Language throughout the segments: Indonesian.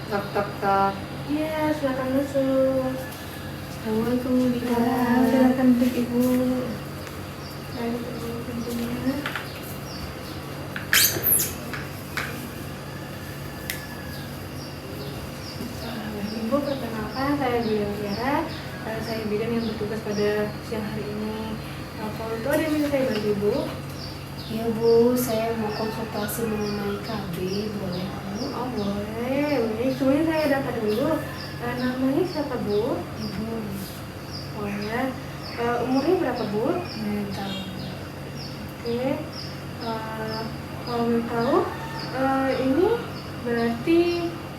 Tok tok tok. Iya, silakan masuk. Assalamualaikum Bu Ida. Silakan duduk Ibu. Saya tutup pintunya. Ibu, perkenalkan saya Bidan Tiara. Saya bidan yang bertugas pada siang hari ini. Kalau itu ada yang bisa saya bantu Ibu? Ya Bu, saya mau konsultasi mengenai KB, boleh Bu? Oh boleh. Sebelumnya saya daftar dulu. Namanya siapa Bu? Ibu, Oh ya. Umurnya berapa Bu? 9 tahun. Oke. Kalau mau tahu, ini berarti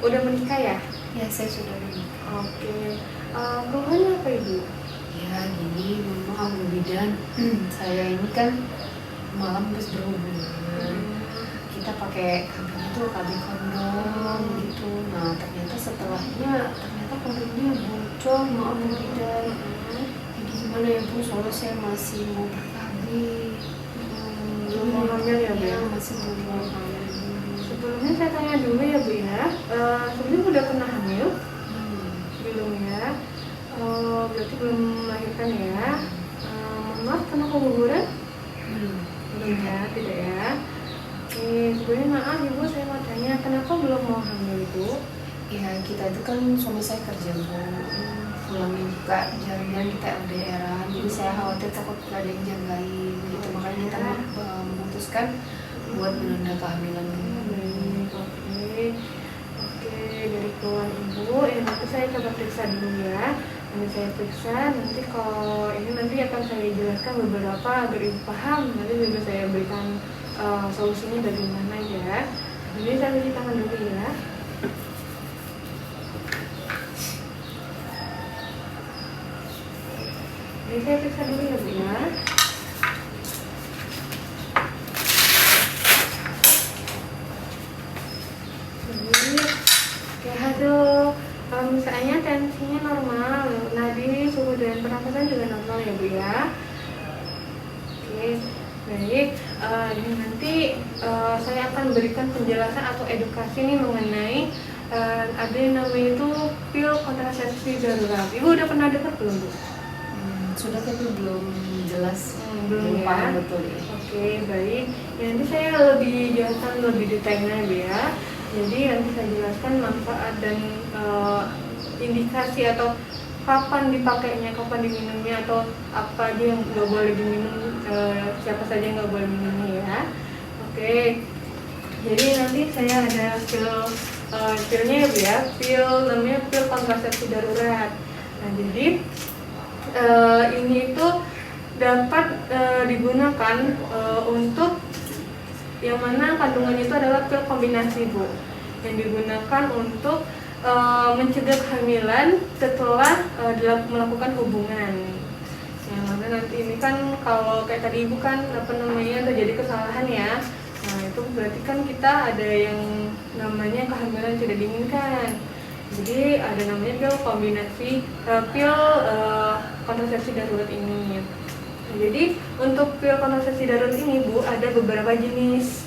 udah menikah ya? Ya, saya sudah menikah. Oke. Keluhannya apa Ibu? Ya, gini, mohon maaf Bu Bidan. Saya ini kan malam habis berhubungan. Kita pakai KB itu KB kondom gitu. Nah, ternyata setelahnya kondomnya bocor, maaf Bu Bidan. Jadi gimana ya Bu, soalnya saya masih mau ber-KB. Belum mau hamil ya Bu? Ya, masih belum mau hamil. Sebelumnya saya tanya dulu ya Bu ya. Sebelumnya udah pernah hamil? Hmm. Belum ya. Berarti belum melahirkan ya. Mohon maaf, pernah keguguran? Belum ya, tidak ya. Oke, sebelumnya maaf Ibu, saya mau tanya kenapa belum mau hamil Ibu? Ya, kita itu kan suami saya kerja Bu, pulangnya juga jarang kita LDR-an, jadi saya khawatir takut gak ada yang jagain gitu, makanya kita memutuskan buat menunda kehamilan dulu. Baik, oke, dari keluhan Ibu, nanti saya coba periksa dulu ya. Nanti saya periksa, nanti kalau ini nanti akan saya jelaskan beberapa agar Ibu paham. Nanti juga saya berikan solusinya dari mana ya. Jadi saya cuci tangan dulu ya. Jadi saya periksa dulu ya Bu ya. Jadi ya hasil misalnya tensinya normal, nadi, suhu dan pernapasan juga normal ya Bu ya. Oke, baik. Ini nanti saya akan berikan penjelasan atau edukasi nih mengenai ada yang namanya itu pil kontrasepsi darurat. Ibu udah pernah dengar belum Bu? Sudah, tapi belum jelas, Belum ya? paham betul ya. Oke, baik. Ya, nanti saya lebih jelaskan lebih detailnya Bu ya. Jadi nanti saya jelaskan manfaat dan indikasi atau kapan dipakainya, kapan diminumnya, atau apa aja yang nggak boleh diminum, siapa saja yang nggak boleh minumnya ya. Oke, jadi nanti saya ada pilnya ya Bu ya, pil namanya pil kontrasepsi darurat. Nah jadi ini itu dapat digunakan untuk yang mana kandungannya itu adalah pil kombinasi Bu, yang digunakan untuk mencegah kehamilan setelah melakukan hubungan. Yang mana nanti ini kan kalau kayak tadi Ibu kan terjadi kesalahan ya. Nah itu berarti kan kita ada yang namanya kehamilan tidak diinginkan. Jadi ada namanya pil kombinasi pil kontrasepsi darurat ini. Nah, jadi untuk pil kontrasepsi darurat ini Bu ada beberapa jenis.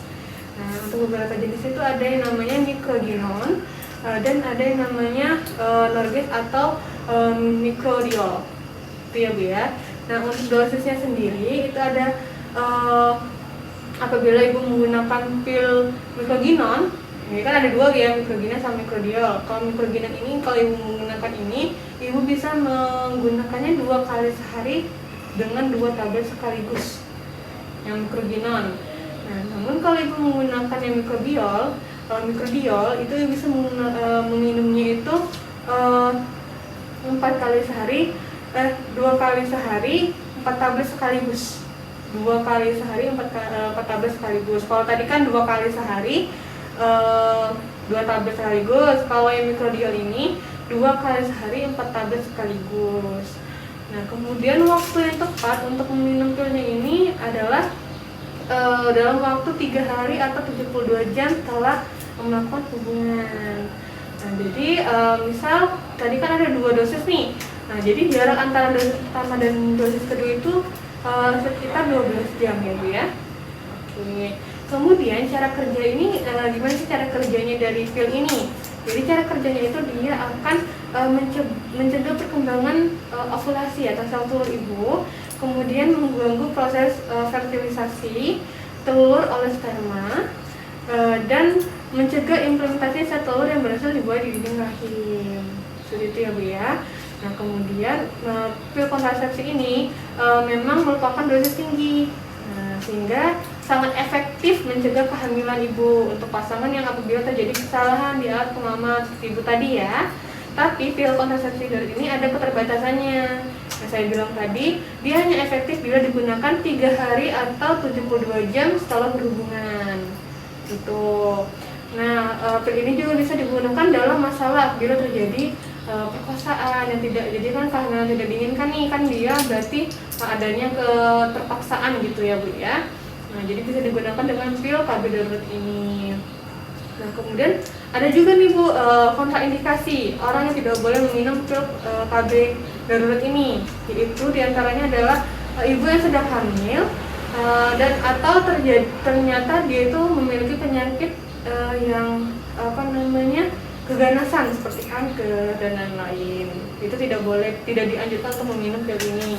Nah untuk beberapa jenis itu ada yang namanya microgynon dan ada yang namanya Norges atau microdiol. Itu ya Bu ya. Nah untuk dosisnya sendiri itu ada apabila Ibu menggunakan pil microgynon, ini kan ada dua ya, microgynon sama microdiol. Kalau microgynon ini, kalau Ibu menggunakan ini, Ibu bisa menggunakannya 2 kali sehari dengan 2 tablet sekaligus yang microgynon. Nah, namun kalau Ibu menggunakan yang microdiol itu bisa meminumnya itu 4 kali sehari, 2 kali sehari 4 tablet sekaligus. 2 kali sehari 4 tablet sekaligus. Kalau tadi kan 2 kali sehari 2 tablet sekaligus. Kalau yang microdiol ini 2 kali sehari 4 tablet sekaligus. Nah kemudian waktu yang tepat untuk meminum pilnya ini adalah dalam waktu 3 hari atau 72 jam setelah melakukan hubungan. Nah jadi misal tadi kan ada 2 dosis nih. Nah jadi jarak antara dosis pertama dan dosis kedua itu sekitar 12 jam ya Bu ya. Oke. Kemudian cara kerja ini gimana sih cara kerjanya dari pil ini? Jadi cara kerjanya itu dia akan mencegah perkembangan ovulasi atau sel telur ibu, kemudian mengganggu proses fertilisasi telur oleh sperma, dan mencegah implementasi sel telur yang berhasil dibuat di dinding rahim. Seperti itu ya Bu ya. Nah kemudian pil kontrasepsi ini memang merupakan dosis tinggi, sehingga sangat efektif mencegah kehamilan ibu untuk pasangan yang apabila terjadi kesalahan di alat pengaman ibu tadi ya. Tapi pil kontrasepsi darurat ini ada keterbatasannya. Yang saya bilang tadi, dia hanya efektif bila digunakan 3 hari atau 72 jam setelah berhubungan. Gitu. Nah, pil ini juga bisa digunakan dalam masalah bila terjadi perkosaan yang tidak, jadi kan karena tidak diinginkan nih, kan dia berarti adanya keterpaksaan gitu ya Bu ya. Nah jadi bisa digunakan dengan pil KB darurat ini. Nah kemudian ada juga nih Bu kontraindikasi orang yang tidak boleh meminum pil KB darurat ini, yaitu diantaranya adalah ibu yang sedang hamil dan atau ternyata dia itu memiliki penyakit yang keganasan seperti kanker dan lain-lain. Itu tidak dianjurkan untuk meminum pil ini,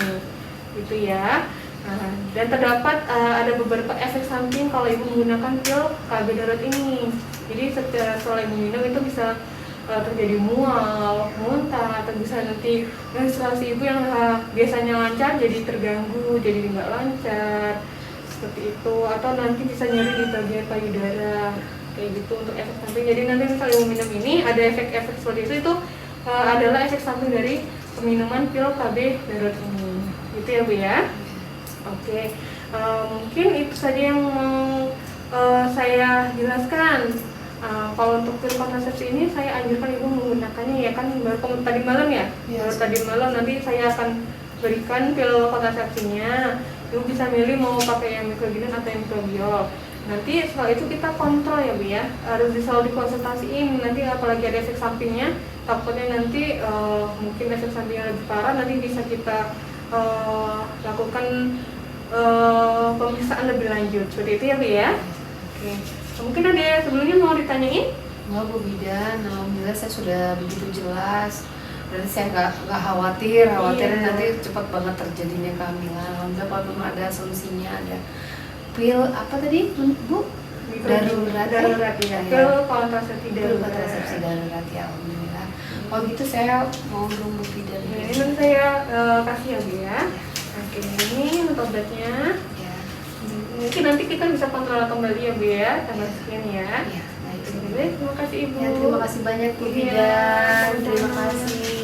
gitu ya. Nah, dan terdapat ada beberapa efek samping kalau ibu menggunakan pil KB darurat ini. Jadi setelah ibu minum itu bisa terjadi mual, muntah, atau bisa nanti menstruasi ibu yang biasanya lancar jadi terganggu, jadi tidak lancar, seperti itu. Atau nanti bisa nyeri di bagian payudara, kayak gitu untuk efek samping. Jadi nanti misalnya ibu minum ini ada efek-efek seperti itu adalah efek samping dari peminuman pil KB darurat ini. Gitu ya Bu ya. Oke, mungkin itu saja yang mau saya jelaskan. Kalau untuk pil kontrasepsi ini saya anjurkan ibu menggunakannya ya kan baru tadi malam ya. Baru tadi malam nanti saya akan berikan pil kontrasepsinya. Ibu bisa milih mau pakai yang mikroginan atau yang mikrobiol. Nanti setelah itu kita kontrol ya Bu ya. Harus selalu dikonsultasiin. Nanti apalagi ada efek sampingnya, takutnya nanti mungkin efek sampingnya lebih parah, nanti bisa kita lakukan pemeriksaan lebih lanjut. Seperti itu ya Bu ya. Oke. Mungkin ada sebelumnya mau ditanyain? Enggak Bu Bidan, alhamdulillah saya sudah begitu jelas. Berarti saya nggak khawatirnya nanti cepat banget terjadinya kehamilan. Alhamdulillah kalau memang ada solusinya, ada pil apa tadi Bu? Darurat ya. Pil kontrasepsi darurat ya, alhamdulillah. Kalau gitu saya mau Bu Bidan. Ini nanti saya kasih ya Bu ya. Oke, ini untuk obatnya. Ya. Mungkin nanti kita bisa kontrol kembali ya Bu ya, tanggal sekian ya. Ya, baik. Terima kasih Ibu. Ya, terima kasih banyak Bu Iya, Bidan. sama-sama. Terima kasih.